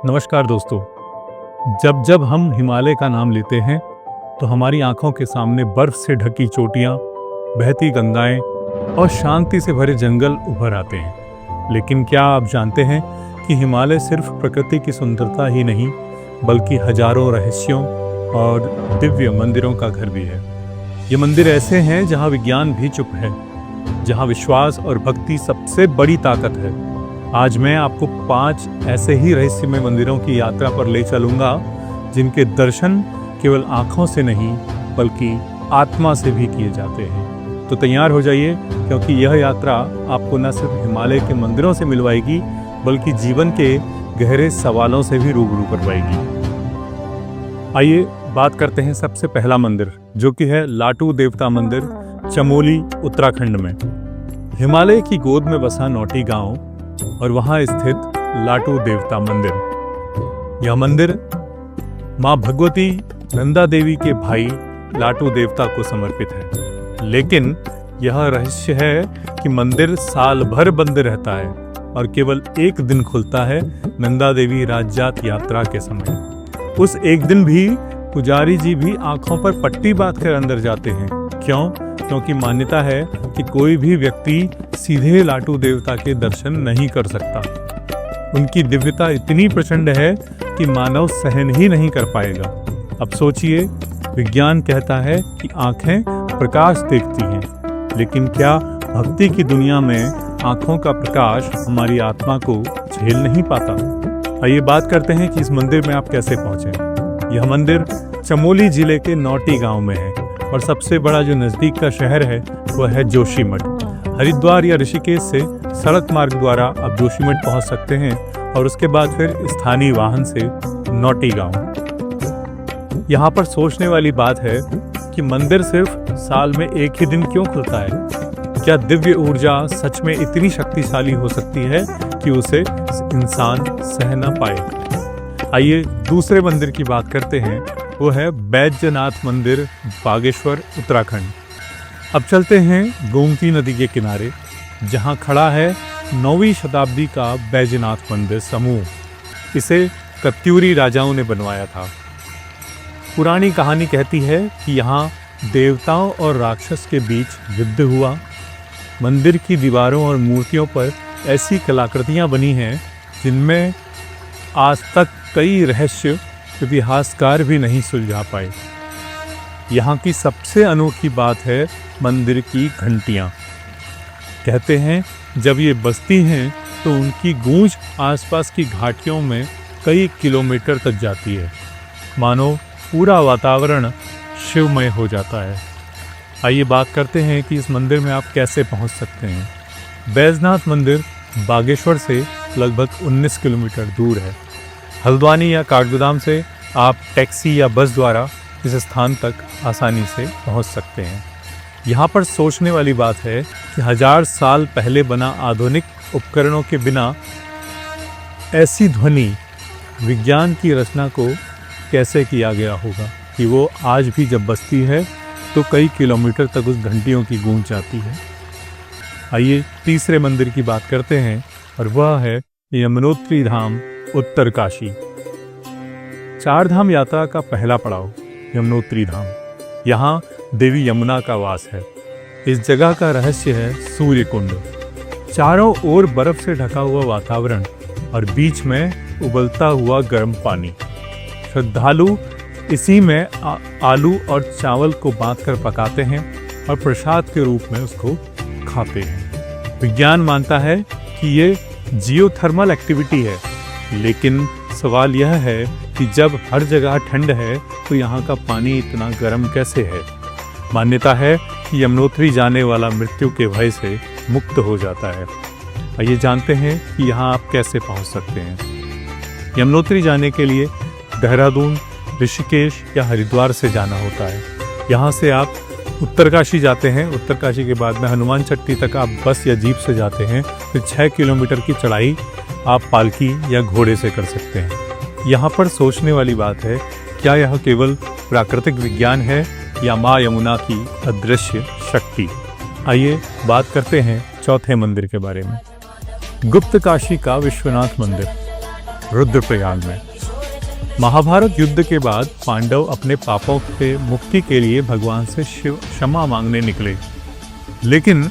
नमस्कार दोस्तों। जब जब हम हिमालय का नाम लेते हैं तो हमारी आंखों के सामने बर्फ से ढकी चोटियां, बहती गंगाएं और शांति से भरे जंगल उभर आते हैं। लेकिन क्या आप जानते हैं कि हिमालय सिर्फ प्रकृति की सुंदरता ही नहीं बल्कि हजारों रहस्यों और दिव्य मंदिरों का घर भी है। ये मंदिर ऐसे हैं जहाँ विज्ञान भी चुप है, जहाँ विश्वास और भक्ति सबसे बड़ी ताकत है। आज मैं आपको 5 ऐसे ही रहस्यमय मंदिरों की यात्रा पर ले चलूंगा जिनके दर्शन केवल आंखों से नहीं बल्कि आत्मा से भी किए जाते हैं। तो तैयार हो जाइए, क्योंकि यह यात्रा आपको न सिर्फ हिमालय के मंदिरों से मिलवाएगी बल्कि जीवन के गहरे सवालों से भी रूबरू करवाएगी। आइए बात करते हैं सबसे पहला मंदिर, जो कि है लाटू देवता मंदिर, चमोली, उत्तराखंड में। हिमालय की गोद में बसा नौटी गांव और वहां स्थित लाटू देवता मंदिर। यह मंदिर मां भगवती नंदा देवी के भाई लाटू देवता को समर्पित है। लेकिन यह रहस्य है कि मंदिर साल भर बंद रहता है और केवल एक दिन खुलता है, नंदा देवी राजजात यात्रा के समय। उस एक दिन भी पुजारी जी भी आंखों पर पट्टी बांधकर अंदर जाते हैं। क्यों? क्योंकि मान्यता है कि कोई भी व्यक्ति सीधे लाटू देवता के दर्शन नहीं कर सकता। उनकी दिव्यता इतनी प्रचंड है कि मानव सहन ही नहीं कर पाएगा। अब सोचिए, विज्ञान कहता है कि आंखें प्रकाश देखती हैं, लेकिन क्या भक्ति की दुनिया में आंखों का प्रकाश हमारी आत्मा को झेल नहीं पाता? आइए बात करते हैं कि इस मंदिर में आप कैसे पहुंचे। यह मंदिर चमोली जिले के नौटी गांव में है और सबसे बड़ा जो नजदीक का शहर है वह है जोशीमठ। हरिद्वार या ऋषिकेश से सड़क मार्ग द्वारा आप जोशीमठ पहुंच सकते हैं और उसके बाद फिर स्थानीय वाहन से नौटी गांव। यहाँ पर सोचने वाली बात है कि मंदिर सिर्फ साल में एक ही दिन क्यों खुलता है? क्या दिव्य ऊर्जा सच में इतनी शक्तिशाली हो सकती है कि उसे इंसान सह न पाए? आइए दूसरे मंदिर की बात करते हैं, वो है बैजनाथ मंदिर, बागेश्वर, उत्तराखंड। अब चलते हैं गोमती नदी के किनारे, जहां खड़ा है 9वीं शताब्दी का बैजनाथ मंदिर समूह। इसे कत्यूरी राजाओं ने बनवाया था। पुरानी कहानी कहती है कि यहाँ देवताओं और राक्षस के बीच युद्ध हुआ। मंदिर की दीवारों और मूर्तियों पर ऐसी कलाकृतियाँ बनी हैं जिनमें आज तक कई रहस्य इतिहासकार भी नहीं सुलझा पाए। यहाँ की सबसे अनोखी बात है मंदिर की घंटियाँ। कहते हैं जब ये बजती हैं तो उनकी गूंज आसपास की घाटियों में कई किलोमीटर तक जाती है, मानो पूरा वातावरण शिवमय हो जाता है। आइए बात करते हैं कि इस मंदिर में आप कैसे पहुँच सकते हैं। बैजनाथ मंदिर बागेश्वर से लगभग 19 किलोमीटर दूर है। हल्द्वानी या काठगोदाम से आप टैक्सी या बस द्वारा इस स्थान तक आसानी से पहुंच सकते हैं। यहाँ पर सोचने वाली बात है कि 1000 साल पहले बना आधुनिक उपकरणों के बिना ऐसी ध्वनि विज्ञान की रचना को कैसे किया गया होगा कि वो आज भी जब बजती है तो कई किलोमीटर तक उस घंटियों की गूंज जाती है। आइए तीसरे मंदिर की बात करते हैं और वह है यमुनोत्री धाम, उत्तरकाशी। 4 धाम यात्रा का पहला पड़ाव यमुनोत्री धाम। यहाँ देवी यमुना का वास है। इस जगह का रहस्य है सूर्य कुंड। चारों ओर बर्फ से ढका हुआ वातावरण और बीच में उबलता हुआ गर्म पानी। श्रद्धालु इसी में आलू और चावल को बांधकर पकाते हैं और प्रसाद के रूप में उसको खाते हैं। विज्ञान मानता है कि ये जियोथर्मल एक्टिविटी है, लेकिन सवाल यह है कि जब हर जगह ठंड है तो यहाँ का पानी इतना गर्म कैसे है? मान्यता है कि यमुनोत्री जाने वाला मृत्यु के भय से मुक्त हो जाता है। आइए जानते हैं कि यहाँ आप कैसे पहुँच सकते हैं। यमुनोत्री जाने के लिए देहरादून, ऋषिकेश या हरिद्वार से जाना होता है। यहाँ से आप उत्तरकाशी जाते हैं। उत्तरकाशी के बाद में हनुमान चट्टी तक आप बस या जीप से जाते हैं। फिर 6 किलोमीटर की चढ़ाई आप पालकी या घोड़े से कर सकते हैं। यहाँ पर सोचने वाली बात है, क्या यह केवल प्राकृतिक विज्ञान है या माँ यमुना की अदृश्य शक्ति? आइए बात करते हैं चौथे मंदिर के बारे में, गुप्त काशी का विश्वनाथ मंदिर। रुद्रप्रयाग में। महाभारत युद्ध के बाद पांडव अपने पापों से मुक्ति के लिए भगवान से शिव क्षमा मांगने निकले, लेकिन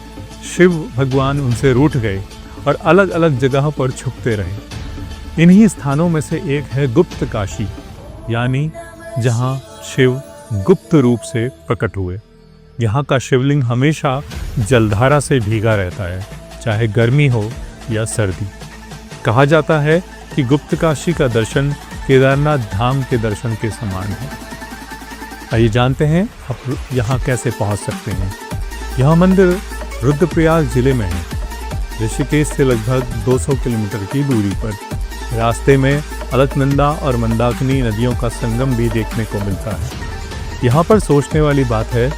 शिव भगवान उनसे रूठ गए और अलग अलग जगहों पर छुपते रहे। इन्हीं स्थानों में से एक है गुप्त काशी, यानी जहां शिव गुप्त रूप से प्रकट हुए। यहाँ का शिवलिंग हमेशा जलधारा से भीगा रहता है, चाहे गर्मी हो या सर्दी। कहा जाता है कि गुप्त काशी का दर्शन केदारनाथ धाम के दर्शन के समान है। आइए जानते हैं आप यहाँ कैसे पहुँच सकते हैं। यह मंदिर रुद्रप्रयाग जिले में है, ऋषिकेश से लगभग 200 किलोमीटर की दूरी पर। रास्ते में अलकनंदा और मंदाकिनी नदियों का संगम भी देखने को मिलता है। यहाँ पर सोचने वाली बात है,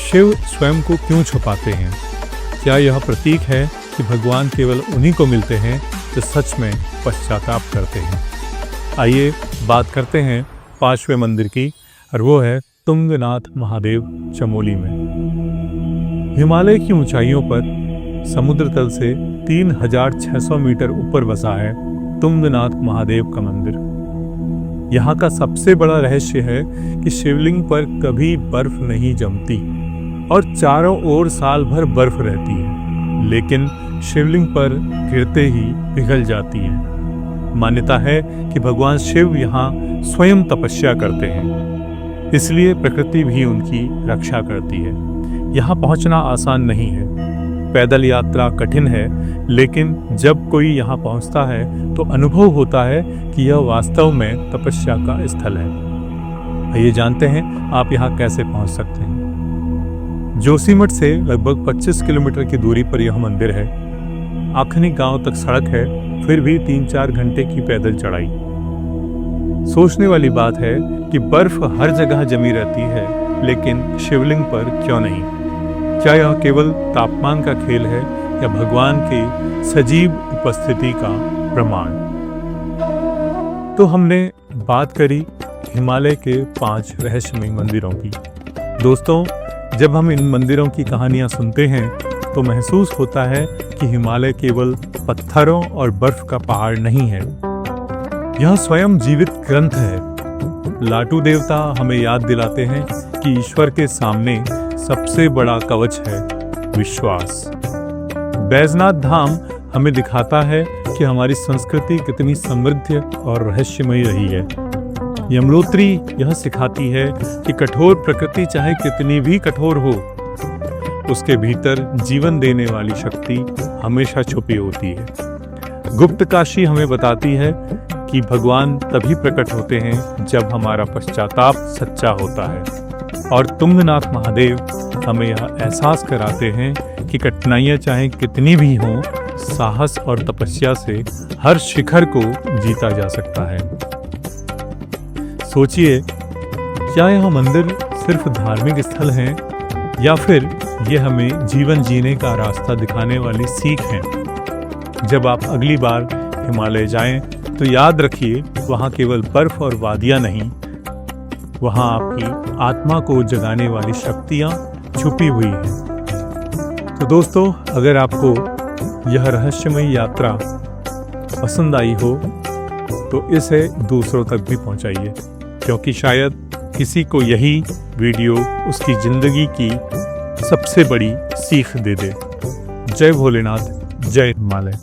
शिव स्वयं को क्यों छुपाते हैं? क्या यह प्रतीक है कि भगवान केवल उन्हीं को मिलते हैं जो सच में पश्चाताप करते हैं? आइए बात करते हैं 5वें मंदिर की, और वो है तुंगनाथ महादेव चमोली में। हिमालय की ऊंचाइयों पर समुद्र तल से 3600 मीटर ऊपर बसा है तुंगनाथ महादेव का मंदिर। यहाँ का सबसे बड़ा रहस्य है कि शिवलिंग पर कभी बर्फ नहीं जमती और चारों ओर साल भर बर्फ रहती है, लेकिन शिवलिंग पर गिरते ही पिघल जाती है। मान्यता है कि भगवान शिव यहाँ स्वयं तपस्या करते हैं, इसलिए प्रकृति भी उनकी रक्षा करती है। यहाँ पहुँचना आसान नहीं है, पैदल यात्रा कठिन है, लेकिन जब कोई यहाँ पहुँचता है तो अनुभव होता है कि यह वास्तव में तपस्या का स्थल है। आइए जानते हैं आप यहाँ कैसे पहुँच सकते हैं। जोशीमठ से लगभग 25 किलोमीटर की दूरी पर यह मंदिर है। आखनी गांव तक सड़क है, फिर भी 3-4 घंटे की पैदल चढ़ाई। सोचने वाली बात है कि बर्फ हर जगह जमी रहती है, लेकिन शिवलिंग पर क्यों नहीं? क्या यह केवल तापमान का खेल है या भगवान की सजीव उपस्थिति का प्रमाण? तो हमने बात करी हिमालय के 5 रहस्यमय मंदिरों की। दोस्तों, जब हम इन मंदिरों की कहानियां सुनते हैं तो महसूस होता है कि हिमालय केवल पत्थरों और बर्फ का पहाड़ नहीं है, यह स्वयं जीवित ग्रंथ है। लाटू देवता हमें याद दिलाते हैं कि ईश्वर के सामने सबसे बड़ा कवच है विश्वास। बैजनाथ धाम हमें दिखाता है कि हमारी संस्कृति कितनी समृद्ध और रहस्यमयी रही है। यमुनोत्री यह सिखाती है कि कठोर प्रकृति चाहे कितनी भी कठोर हो, उसके भीतर जीवन देने वाली शक्ति हमेशा छुपी होती है। गुप्त काशी हमें बताती है कि भगवान तभी प्रकट होते हैं जब हमारा पश्चाताप सच्चा होता है। और तुंगनाथ महादेव हमें यह एहसास कराते हैं कि कठिनाइयाँ चाहे कितनी भी हों, साहस और तपस्या से हर शिखर को जीता जा सकता है। सोचिए, क्या यह मंदिर सिर्फ धार्मिक स्थल है या फिर यह हमें जीवन जीने का रास्ता दिखाने वाली सीख है? जब आप अगली बार हिमालय जाएं तो याद रखिए, वहाँ केवल बर्फ और वादियाँ नहीं, वहाँ आपकी आत्मा को जगाने वाली शक्तियाँ छुपी हुई हैं। तो दोस्तों, अगर आपको यह रहस्यमयी यात्रा पसंद आई हो तो इसे दूसरों तक भी पहुँचाइए, क्योंकि शायद किसी को यही वीडियो उसकी जिंदगी की सबसे बड़ी सीख दे दे। जय भोलेनाथ, जय हिमालय।